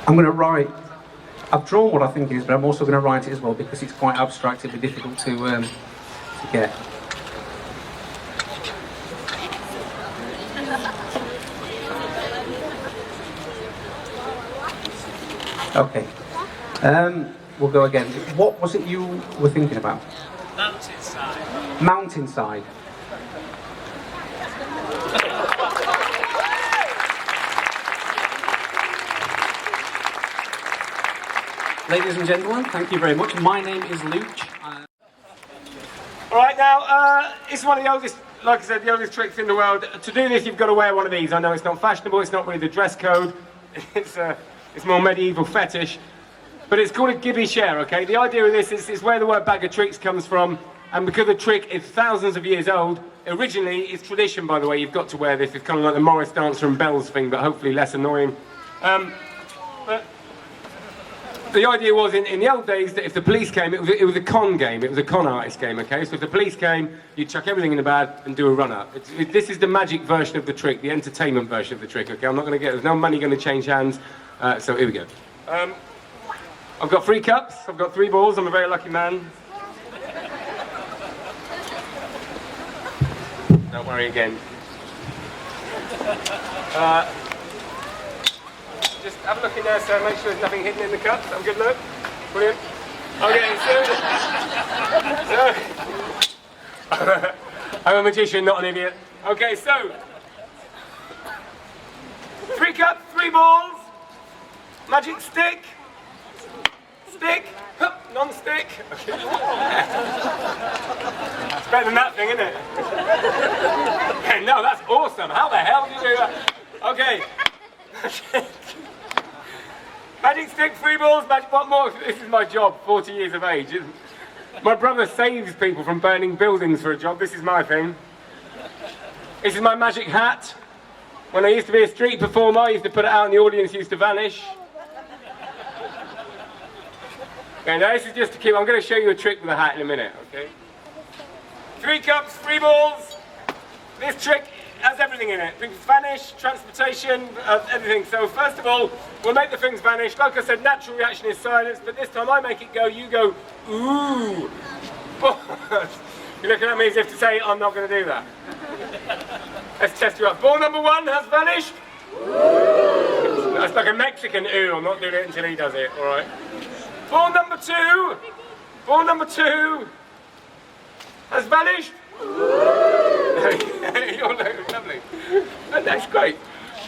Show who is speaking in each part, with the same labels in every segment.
Speaker 1: I'm going to write. I've drawn what I think it is, but I'm also going to write it as well because it's quite abstract. It'll be difficult to get. Okay. We'll go again. What was it you were thinking about?
Speaker 2: Mountainside.
Speaker 1: Mountainside. Ladies and gentlemen, thank you very much. My name is Luke.
Speaker 3: All right, now, it's one of the oldest, like I said, the oldest tricks in the world. To do this, you've got to wear one of these. I know it's not fashionable, it's not really the dress code. It's more medieval fetish. But it's called a gibby share, okay? The idea of this is where the word bag of tricks comes from. And because the trick is thousands of years old, originally, it's tradition, by the way, you've got to wear this. It's kind of like the Morris Dancer and Bells thing, but hopefully less annoying. But the idea was, in the old days, that if the police came, it was a con game. It was a con artist game, okay? So if the police came, you'd chuck everything in the bag and do a run-up. This is the magic version of the trick, the entertainment version of the trick, okay? I'm not going to get... There's no money going to change hands. So here we go. I've got 3 cups. I've got 3 balls. I'm a very lucky man. Don't worry again. Just have a look in there, so make sure there's nothing hidden in the cups. Have a good look. Brilliant. Okay, so... I'm a magician, not an idiot. Okay, so... 3 cups, 3 balls. Magic stick. Stick. Non-stick. Okay. It's better than that thing, isn't it? Okay, no, that's awesome. How the hell do you do that? Okay. Magic stick, 3 balls, magic... What more? This is my job, 40 years of age. My brother saves people from burning buildings for a job. This is my thing. This is my magic hat. When I used to be a street performer, I used to put it out and the audience used to vanish. Okay, now this is just to keep... I'm going to show you a trick with a hat in a minute, okay? 3 cups, 3 balls. This trick has everything in it. Things vanish, transportation, everything. So first of all, we'll make the things vanish. Like I said, natural reaction is silence, but this time I make it go, you go, ooh. You're looking at me as if to say, I'm not going to do that. Let's test you up. Ball number 1 has vanished. Ooh. That's like a Mexican ooh. I'm not doing it until he does it, all right? Ball number 2. Ball number 2 has vanished. You're lovely. That's great.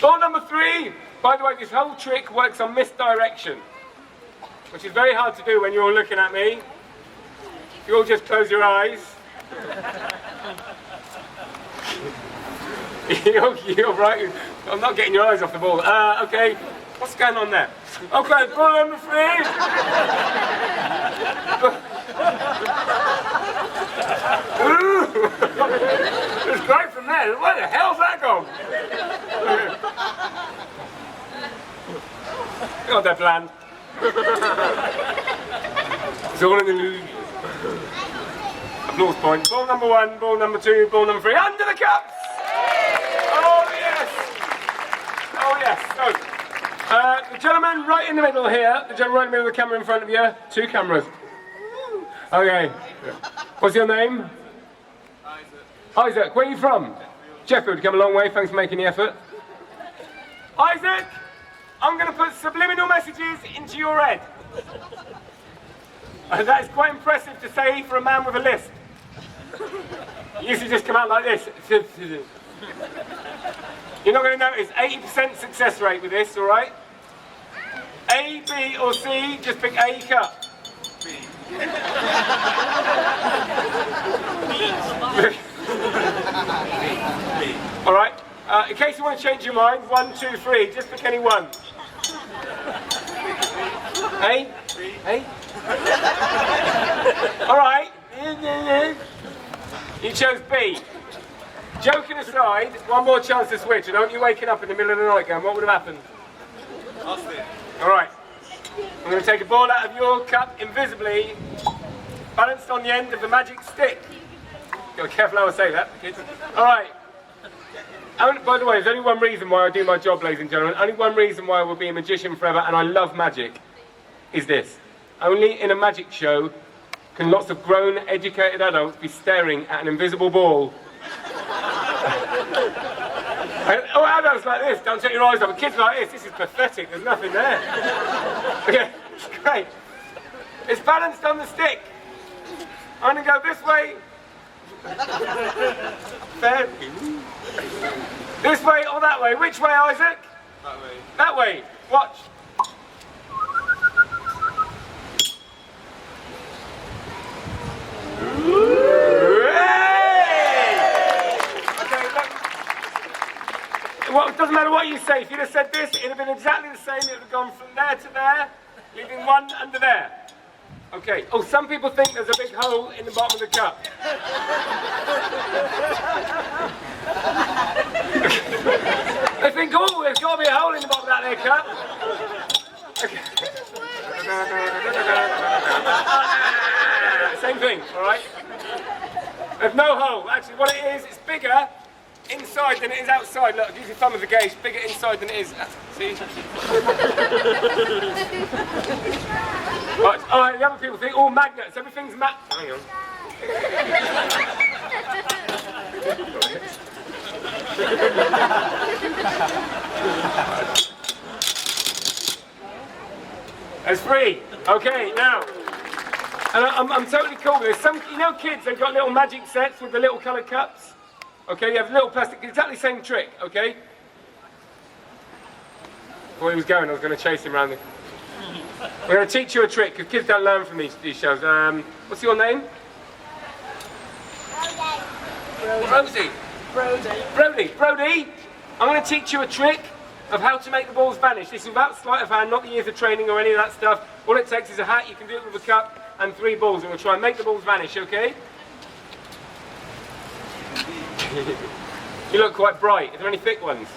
Speaker 3: Ball number 3. By the way, this whole trick works on misdirection, which is very hard to do when you're all looking at me. You all just close your eyes. You're right. I'm not getting your eyes off the ball. Okay. What's going on there? Okay, ball number 3. It's great from there. Where the hell's that gone? God, they're bland. It's all in the illusion. Applause point. Ball number 1, ball number 2, ball number 3. Under the cups! Oh, yes! Oh, yes. So, the gentleman right in the middle here, the gentleman right in the middle of the camera in front of you. 2 cameras. Okay. What's your name? Isaac, where are you from? Sheffield, come a long way, thanks for making the effort. Isaac, I'm going to put subliminal messages into your head. That is quite impressive to say for a man with a lisp. It used to just come out like this. You're not going to notice 80% success rate with this, alright? A, B or C, just pick A cup. B. Alright, in case you want to change your mind, 1, 2, 3, just pick any one. A? A? Alright. You chose B. Joking aside, one more chance to switch, and don't you waking up in the middle of the night going, what would have happened? Lost it. Alright. I'm going to take a ball out of your cup invisibly, balanced on the end of the magic stick. Be careful how I say that, kids. Alright. By the way, there's only one reason why I do my job, ladies and gentlemen. Only one reason why I will be a magician forever, and I love magic, is this. Only in a magic show can lots of grown, educated adults be staring at an invisible ball. Oh, adults like this, don't take your eyes off. And kids like this is pathetic, there's nothing there. Okay, great. It's balanced on the stick. I'm going to go this way. Fair. This way or that way? Which way, Isaac?
Speaker 4: That way.
Speaker 3: That way. Watch. Well, it doesn't matter what you say. If you'd have said this, it'd have been exactly the same. It would have gone from there to there, leaving one under there. Okay. Oh, some people think there's a big hole in the bottom of the cup. They think, oh, there's got to be a hole in the bottom of that there cup. Okay. Same thing, all right? There's no hole. Actually, what it is, it's bigger inside than it is outside. Look, use your thumb as a gauge. Bigger inside than it is. See? Right, all right, the other people think, oh, magnets. Everything's Hang on. There's three. Okay, now. And I'm totally cool with this. Some, you know, kids, they've got little magic sets with the little coloured cups. Okay, you have little plastic, exactly the same trick, okay? Before he was going, I was going to chase him around the... We're going to teach you a trick, because kids don't learn from these shows. What's your name? Rosie. Brody, I'm going to teach you a trick of how to make the balls vanish. This is without sleight of hand, not the years of training or any of that stuff. All it takes is a hat, you can do it with a cup, and 3 balls, and we'll try and make the balls vanish, okay? You look quite bright. Are there any thick ones?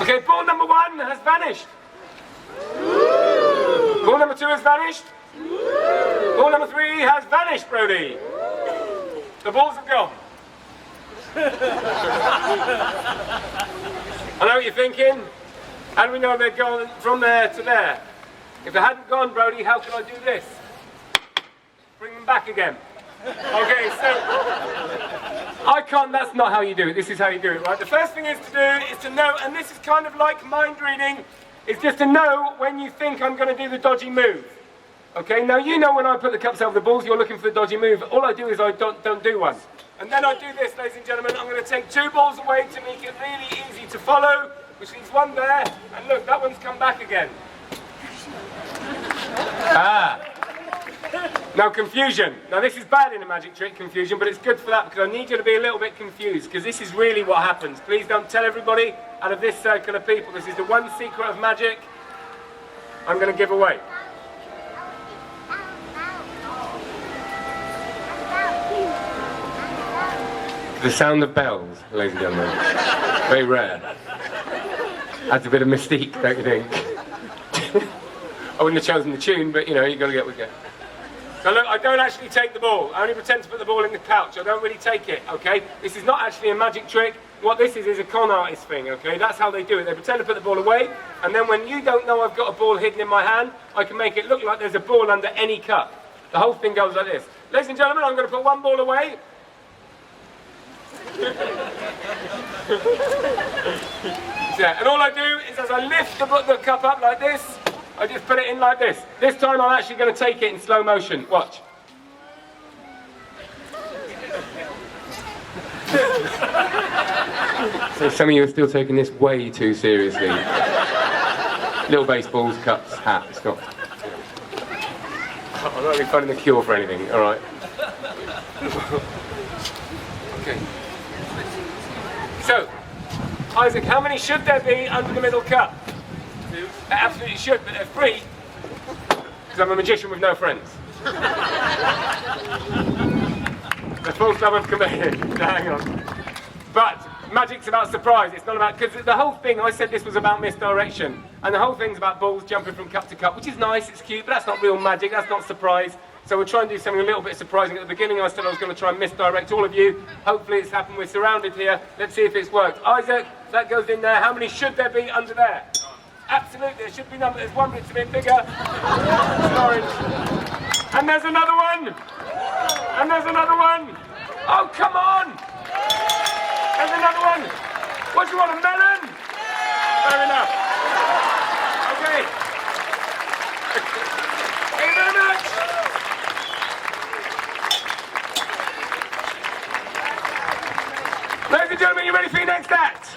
Speaker 3: Okay, ball number 1 has vanished. Ball number 2 has vanished. Ball number 3 has vanished, Brody. The balls have gone. I know what you're thinking. How do we know they're gone from there to there? If they hadn't gone, Brody, how could I do this? Bring them back again. Okay, so I can't, that's not how you do it. This is how you do it, right? The first thing is to do is to know, and this is kind of like mind reading, is just to know when you think I'm going to do the dodgy move. Okay, now you know when I put the cups over the balls, you're looking for the dodgy move. All I do is I don't do one. And then I do this, ladies and gentlemen. I'm going to take 2 balls away to make it really easy to follow, which leaves 1 there. And look, that one's come back again. Ah. Now confusion. Now this is bad in a magic trick, confusion, but it's good for that because I need you to be a little bit confused because this is really what happens. Please don't tell everybody out of this circle of people. This is the one secret of magic I'm going to give away. The sound of bells, ladies and gentlemen. Very rare. Adds a bit of mystique, don't you think? I wouldn't have chosen the tune, but you know, you've got to get what you get. Now look, I don't actually take the ball. I only pretend to put the ball in the pouch. I don't really take it, okay? This is not actually a magic trick. What this is a con artist thing, okay? That's how they do it. They pretend to put the ball away, and then when you don't know I've got a ball hidden in my hand, I can make it look like there's a ball under any cup. The whole thing goes like this. Ladies and gentlemen, I'm going to put 1 ball away. Yeah, and all I do is as I lift the cup up like this, I just put it in like this. This time I'm actually going to take it in slow motion. Watch. So some of you are still taking this way too seriously. Little baseballs, cups, hat. It's not. I'm not really finding the cure for anything. All right. Okay. So, Isaac, how many should there be under the middle cup? 2. They absolutely should, but they're 3. Because I'm a magician with no friends. The full club of commitment. Hang on. But magic's about surprise. It's not about, because the whole thing, I said this was about misdirection. And the whole thing's about balls jumping from cup to cup, which is nice, it's cute, but that's not real magic, that's not surprise. So we'll try and do something a little bit surprising. At the beginning I said I was going to try and misdirect all of you. Hopefully it's happened. We're surrounded here. Let's see if it's worked. Isaac, that goes in there. How many should there be under there? Absolutely, there should be number. There's one, but it's a bit bigger. It's orange. And there's another one. And there's another one. Oh, come on. There's another one. What do you want, a melon? Fair enough. Okay. Thank you very much. Ladies and gentlemen, you ready for your next act?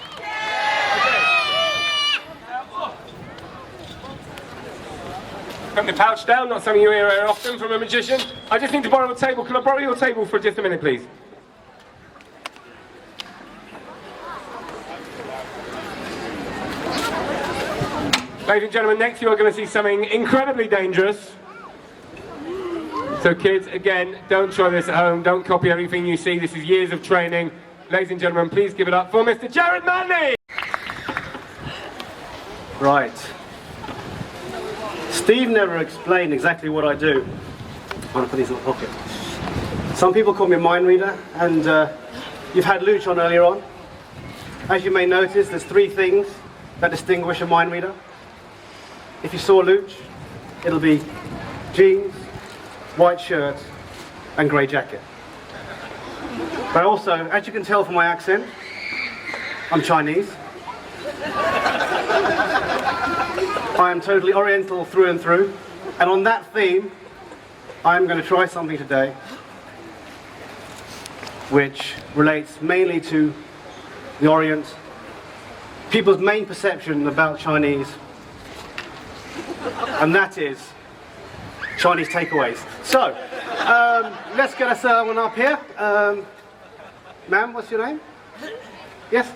Speaker 3: Put the pouch down, not something you hear very often from a magician. I just need to borrow a table. Can I borrow your table for just a minute, please? Ladies and gentlemen, next you are going to see something incredibly dangerous. So kids, again, don't try this at home. Don't copy everything you see. This is years of training. Ladies and gentlemen, please give it up for Mr. Jared Manley!
Speaker 4: Right. Steve never explained exactly what I do. I'm going to put these in my pocket. Some people call me a mind reader, and you've had Luch on earlier on. As you may notice, there's three things that distinguish a mind reader. If you saw Luch, it'll be jeans, white shirt, and grey jacket. But also, as you can tell from my accent, I'm Chinese. I am totally Oriental through and through, and on that theme, I'm going to try something today which relates mainly to the Orient, people's main perception about Chinese, and that is Chinese takeaways. So, let's get us one up here. Ma'am, what's your name? Yes?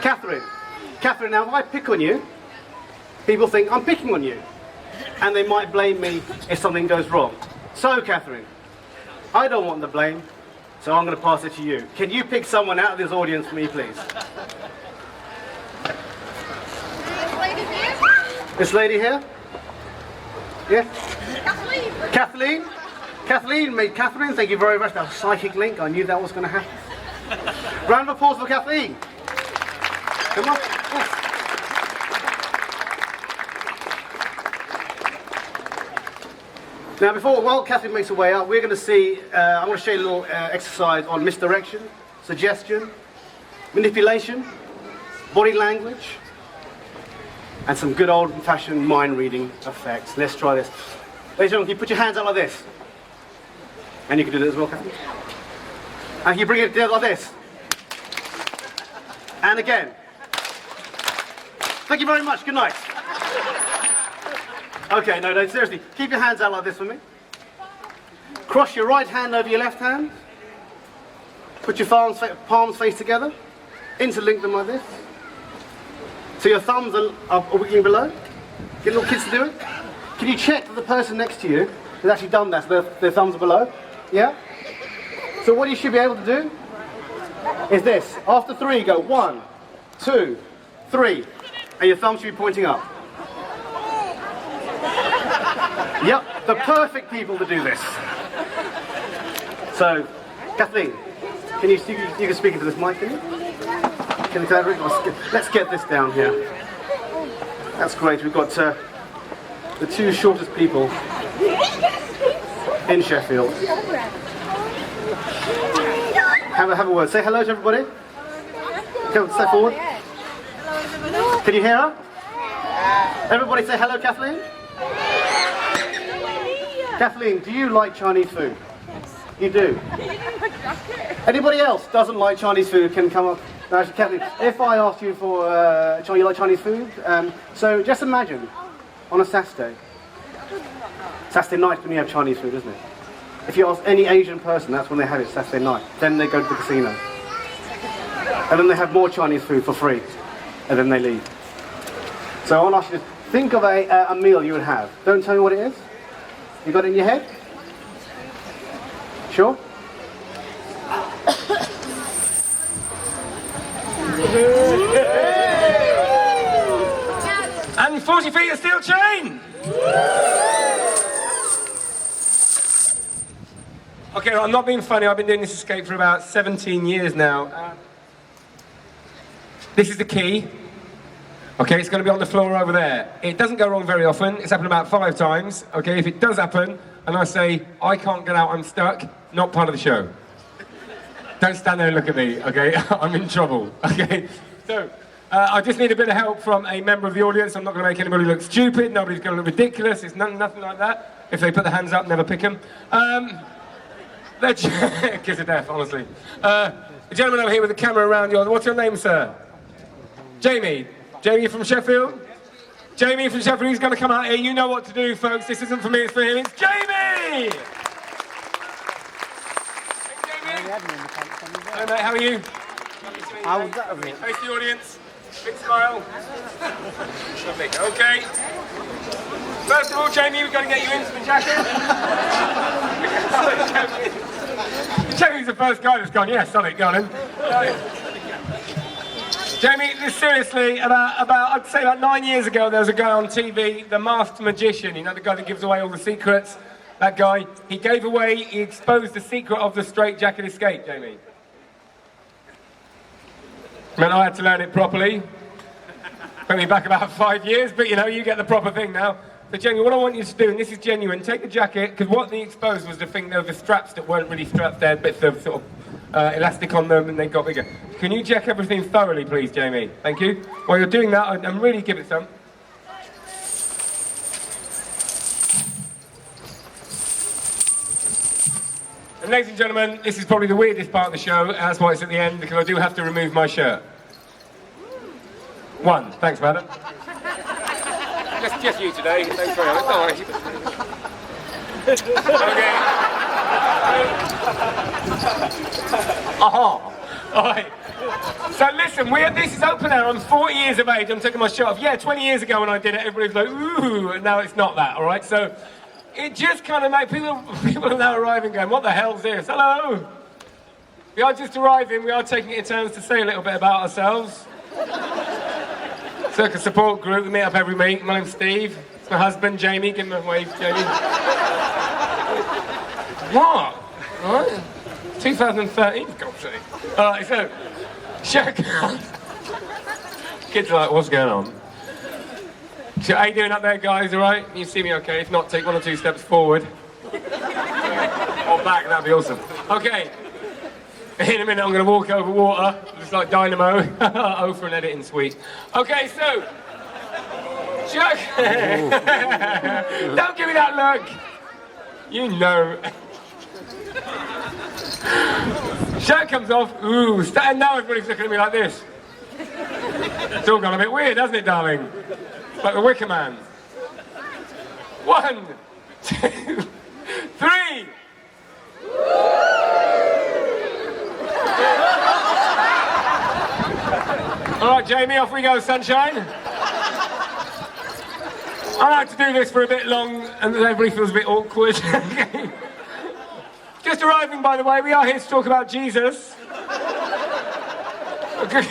Speaker 4: Catherine. Catherine, now if I pick on you, people think I'm picking on you, and they might blame me if something goes wrong. So, Catherine, I don't want the blame, so I'm going to pass it to you. Can you pick someone out of this audience for me, please? This lady here? Yeah? Kathleen. Kathleen? Kathleen made Catherine, thank you very much. That was a psychic link, I knew that was going to happen. Round of applause for Kathleen. Come on. Yes. Now while Catherine makes her way up, we're going to see, I'm going to show you a little exercise on misdirection, suggestion, manipulation, body language, and some good old-fashioned mind-reading effects. Let's try this. Ladies and gentlemen, can you put your hands out like this? And you can do that as well, Catherine. And can you bring it down like this? And again. Thank you very much. Good night. Okay, no, seriously. Keep your hands out like this for me. Cross your right hand over your left hand. Put your palms face together. Interlink them like this. So your thumbs are wiggling below. Get little kids to do it. Can you check that the person next to you has actually done that, so their thumbs are below? Yeah? So what you should be able to do is this. After 3, go 1, 2, 3. And your thumb should be pointing up. Yep, the perfect people to do this. So, Kathleen, can you can speak into this mic, can you? Let's get this down here. That's great. We've got the two shortest people in Sheffield. Have a word. Say hello to everybody. Come, step forward. Can you hear her? Everybody say hello, Kathleen. Kathleen, do you like Chinese food? You do. Anybody else doesn't like Chinese food can come up. No, actually, Kathleen, if I asked you for you like Chinese food, so just imagine on a Saturday night when you have Chinese food, isn't it? If you ask any Asian person, that's when they have it, Saturday night. Then they go to the casino. And then they have more Chinese food for free. And then they leave. So I want to ask you to think of a meal you would have. Don't tell me what it is. You got it in your head? Sure?
Speaker 3: And 40 feet of steel chain! Okay, I'm not being funny. I've been doing this escape for about 17 years now. This is the key. Okay, it's going to be on the floor over there. It doesn't go wrong very often. It's happened about 5 times. Okay, if it does happen, and I say, I can't get out, I'm stuck, not part of the show. Don't stand there and look at me, okay? I'm in trouble, okay? So, I just need a bit of help from a member of the audience. I'm not going to make anybody look stupid. Nobody's going to look ridiculous. It's nothing like that. If they put their hands up, never pick them. Let's kiss of death, honestly. The gentleman over here with the camera around you. What's your name, sir? Jamie. Jamie from Sheffield? Jamie from Sheffield, he's going to come out here. You know what to do, folks. This isn't for me, it's for him. It's Jamie! Hey, Jamie. Hello, mate, how are you?
Speaker 4: How was that of me?
Speaker 3: Face the audience. Big smile. Lovely. Okay. First of all, Jamie, we've got to get you into the jacket. Jamie's the first guy that's gone, yeah, solid, go on in. Jamie, seriously, I'd say about 9 years ago, there was a guy on TV, the masked magician, you know, the guy that gives away all the secrets. That guy, he exposed the secret of the straitjacket escape, Jamie. Meant I had to learn it properly. Took me back about 5 years, but you know, you get the proper thing now. So Jamie, what I want you to do, and this is genuine, take the jacket, because what they exposed was the thing, there were the straps that weren't really straps, there, bits of sort of elastic on them, and they got bigger. Can you check everything thoroughly, please, Jamie? Thank you. While you're doing that, I'm really give it some. And ladies and gentlemen, this is probably the weirdest part of the show, and that's why it's at the end, because I do have to remove my shirt. 1. Thanks, madam. Just you today. Thanks very much. Don't worry. Okay. Aha. All right. So listen, this is open air. I'm 40 years of age. I'm taking my shirt off. Yeah, 20 years ago when I did it, everybody was like, ooh, and now it's not that, all right? So it just kind of makes people are now arriving going, what the hell's this? Hello. We are just arriving. We are taking it in turns to say a little bit about ourselves. Circus support group. We meet up every week. My name's Steve. It's my husband, Jamie. Give him a wave, Jamie. What? All right. 2013, for God's sake. All right, so, kids are like, what's going on? So, how you doing up there, guys, all right? You see me okay? If not, take 1 or 2 steps forward. Or back, that'd be awesome. Okay. In a minute, I'm going to walk over water, just like dynamo. Oh, for an editing suite. Okay, so, Chuck. Don't give me that look. You know. Shirt comes off. Ooh, and now everybody's looking at me like this. It's all gone a bit weird, hasn't it, darling? It's like the Wicker Man. 1, 2, 3. All right, Jamie, off we go, sunshine. I like to do this for a bit long, and then everybody feels a bit awkward. Just arriving, by the way, we are here to talk about Jesus. Okay,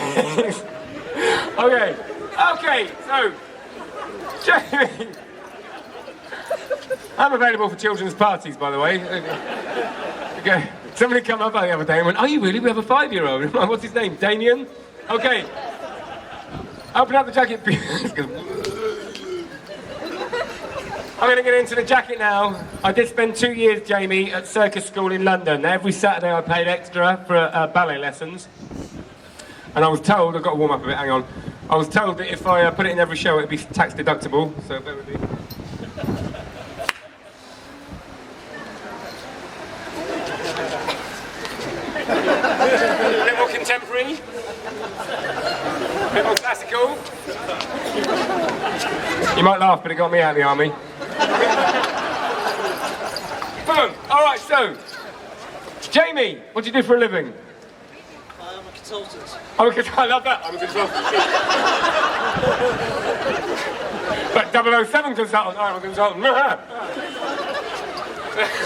Speaker 3: so, Jamie. I'm available for children's parties, by the way. Okay, somebody come up the other day and went, are you really? We have a 5-year-old. What's his name? Damien? Okay. Open up the jacket. I'm going to get into the jacket now. I did spend 2 years, Jamie, at circus school in London. Every Saturday I paid extra for ballet lessons. And I was told, I've got to warm up a bit, hang on. I was told that if I put it in every show, it'd be tax deductible. So bear with me. A bit more contemporary. A bit more classical. You might laugh, but it got me out of the army. Boom! Alright, so, Jamie, what do you do for a living?
Speaker 5: I'm a consultant.
Speaker 3: Oh, I love that. I'm a consultant. But 007 consultant, I'm a consultant.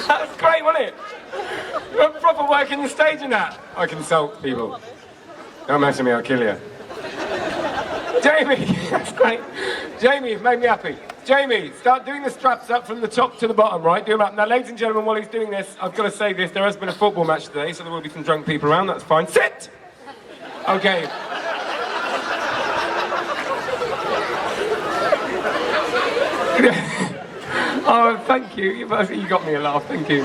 Speaker 3: That's great, wasn't it? You're a proper working the stage in that. I consult people. Don't mess with me, I'll kill you. Jamie, that's great. Jamie, you've made me happy. Jamie, start doing the straps up from the top to the bottom, right? Do them up. Now, ladies and gentlemen, while he's doing this, I've got to say this. There has been a football match today, so there will be some drunk people around. That's fine. Sit! Okay. Oh, thank you. You got me a laugh. Thank you.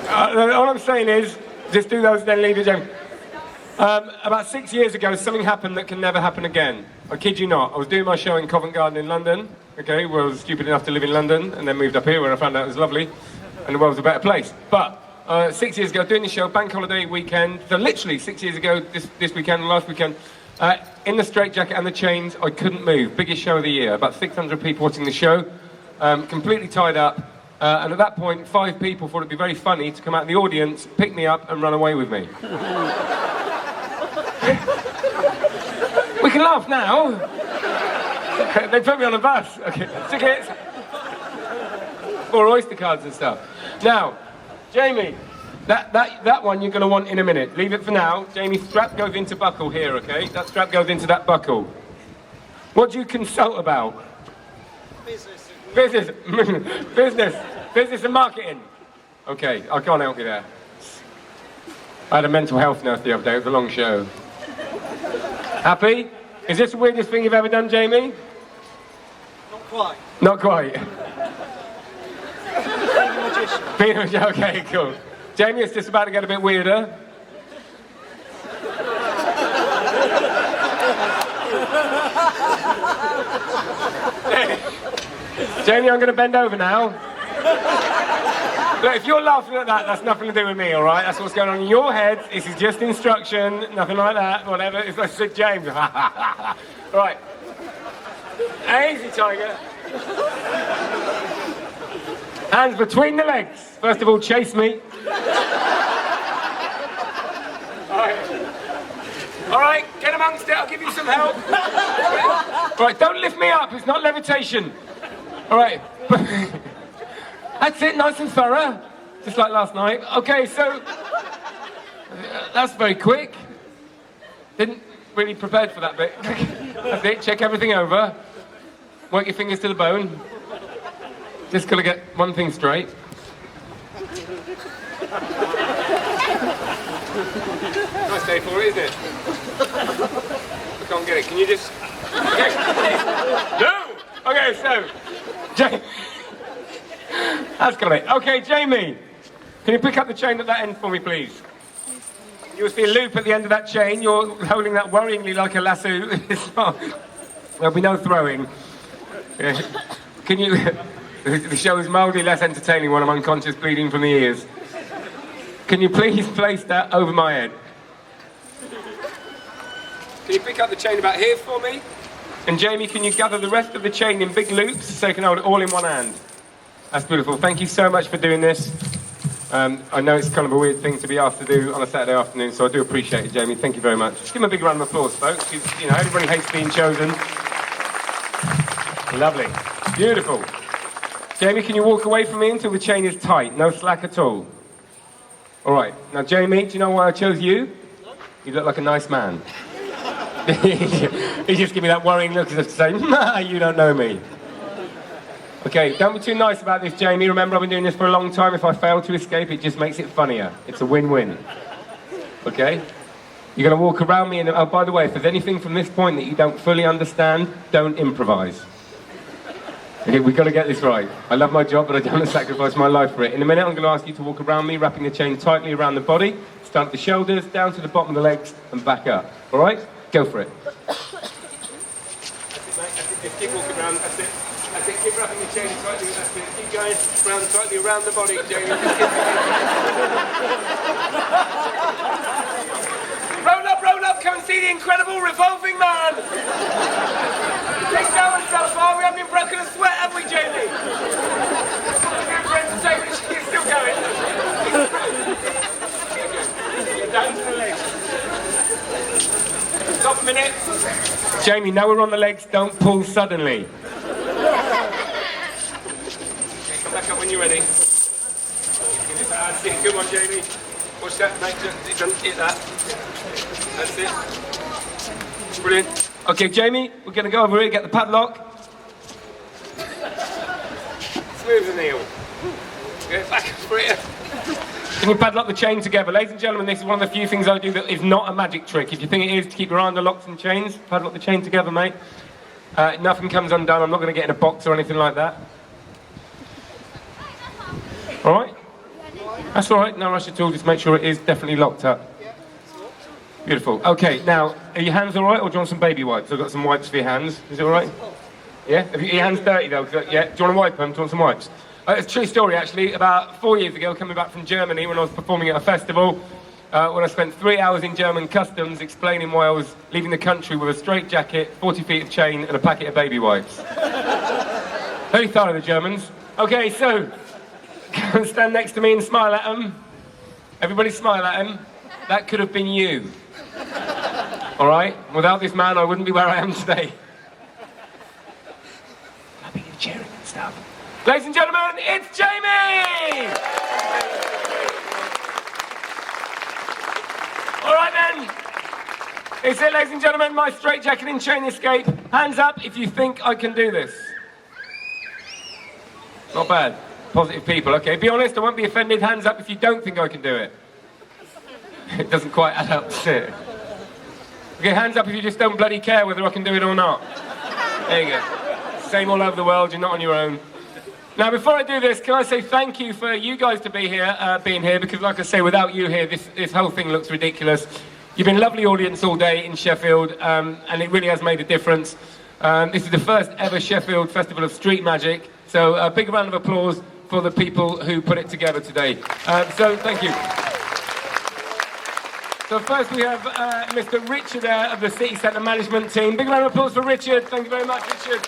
Speaker 3: All I'm saying is, just do those, then leave it, Jamie. About 6 years ago, something happened that can never happen again. I kid you not. I was doing my show in Covent Garden in London, okay, where I was stupid enough to live in London, and then moved up here where I found out it was lovely, and the world was a better place. But 6 years ago, doing the show, bank holiday weekend, so literally 6 years ago, this weekend, last weekend, in the straitjacket and the chains, I couldn't move. Biggest show of the year. About 600 people watching the show, completely tied up. And at that point, 5 people thought it'd be very funny to come out in the audience, pick me up, and run away with me. We can laugh now. They put me on a bus. Okay, tickets. Or oyster cards and stuff. Now, Jamie, that one you're going to want in a minute. Leave it for now. Jamie, strap goes into buckle here, okay? That strap goes into that buckle. What do you consult about? Business. Business and marketing. Okay, I can't help you there. I had a mental health nurse the other day. It was a long show. Happy? Is this the weirdest thing you've ever done, Jamie?
Speaker 5: Not quite.
Speaker 3: Not quite.
Speaker 5: Being a magician.
Speaker 3: Being a magician, okay, cool. Jamie, it's just about to get a bit weirder. Jamie, I'm going to bend over now. Look, if you're laughing at that, that's nothing to do with me, all right? That's what's going on in your head. This is just instruction, nothing like that, whatever. It's like Sid James. Right. Easy, Tiger. Hands between the legs. First of all, chase me. All right, get amongst it. I'll give you some help. All right, don't lift me up. It's not levitation. All right. That's it, nice and thorough. Just like last night. Okay, so that's very quick. Didn't really prepared for that bit. That's it, check everything over. Work your fingers to the bone. Just gotta get one thing straight. Nice day for it, isn't it? I can't get it. Can you just... No! Okay, so... That's got it. Okay, Jamie, can you pick up the chain at that end for me, please? You'll see a loop at the end of that chain. You're holding that worryingly like a lasso. There'll be no throwing. Can you... The show is mildly less entertaining when I'm unconscious, bleeding from the ears. Can you please place that over my head? Can you pick up the chain about here for me? And Jamie, can you gather the rest of the chain in big loops so you can hold it all in one hand? That's beautiful. Thank you so much for doing this. I know it's kind of a weird thing to be asked to do on a Saturday afternoon, so I do appreciate it, Jamie. Thank you very much. Give him a big round of applause, folks. You know, everybody hates being chosen. Lovely. Beautiful. Jamie, can you walk away from me until the chain is tight? No slack at all. All right. Now, Jamie, do you know why I chose you? You look like a nice man. He just give me that worrying look as if to say, nah, you don't know me. Okay, don't be too nice about this, Jamie. Remember, I've been doing this for a long time. If I fail to escape, it just makes it funnier. It's a win-win. Okay? You're going to walk around me and... Oh, by the way, if there's anything from this point that you don't fully understand, don't improvise. Okay, we've got to get this right. I love my job, but I don't want to sacrifice my life for it. In a minute, I'm going to ask you to walk around me, wrapping the chain tightly around the body, start at the shoulders, down to the bottom of the legs, and back up. All right? Go for it. That's it, mate. Just keep walking around. That's it. That's it. Keep wrapping the chain tightly. That's it. Keep going round tightly around the body, Jamie. Roll up. Come and see the incredible revolving man. Take down so far. We haven't been broken a sweat, have we, Jamie? She's still going. Down to the legs. Stop a minute. Jamie, now we're on the legs, don't pull suddenly. Okay, come back up when you're ready. That's it. Good one, Jamie. Watch that, mate. Don't hit that. That's it. Brilliant. Okay, Jamie, we're going to go over here, get the padlock. smooth as an eel. Get back for it. Can you padlock the chain together? Ladies and gentlemen, this is one of the few things I do that is not a magic trick. If you think it is, to keep your eye on the locks and chains, padlock the chain together, mate. Nothing comes undone. I'm not going to get in a box or anything like that. All right? That's all right. No rush at all. Just make sure it is definitely locked up. Beautiful. Okay, now, are your hands all right, or do you want some baby wipes? I've got some wipes for your hands. Is it all right? Yeah? Have your hands dirty, though? Yeah? Do you want to wipe them? Do you want some wipes? It's a true story, actually. About 4 years ago, coming back from Germany when I was performing at a festival, when I spent 3 hours in German customs explaining why I was leaving the country with a straight jacket, 40 feet of chain, and a packet of baby wipes. Very thorough, the Germans. Okay, so, come and stand next to me and smile at them. Everybody smile at him. That could have been you. All right? Without this man, I wouldn't be where I am today. Clapping and cheering and stuff. Ladies and gentlemen, it's Jamie! All right then. It's it, ladies and gentlemen, my straight jacket and chain escape. Hands up if you think I can do this. Not bad. Positive people. Okay, be honest, I won't be offended. Hands up if you don't think I can do it. It doesn't quite add up, does it? Okay, hands up if you just don't bloody care whether I can do it or not. There you go. Same all over the world, you're not on your own. Now, before I do this, can I say thank you for you guys to be here, being here, because like I say, without you here, this whole thing looks ridiculous. You've been a lovely audience all day in Sheffield, and it really has made a difference. This is the first ever Sheffield Festival of Street Magic, so a big round of applause for the people who put it together today. So, thank you. So first we have Mr. Richard of the City Centre Management Team. Big round of applause for Richard. Thank you very much, Richard.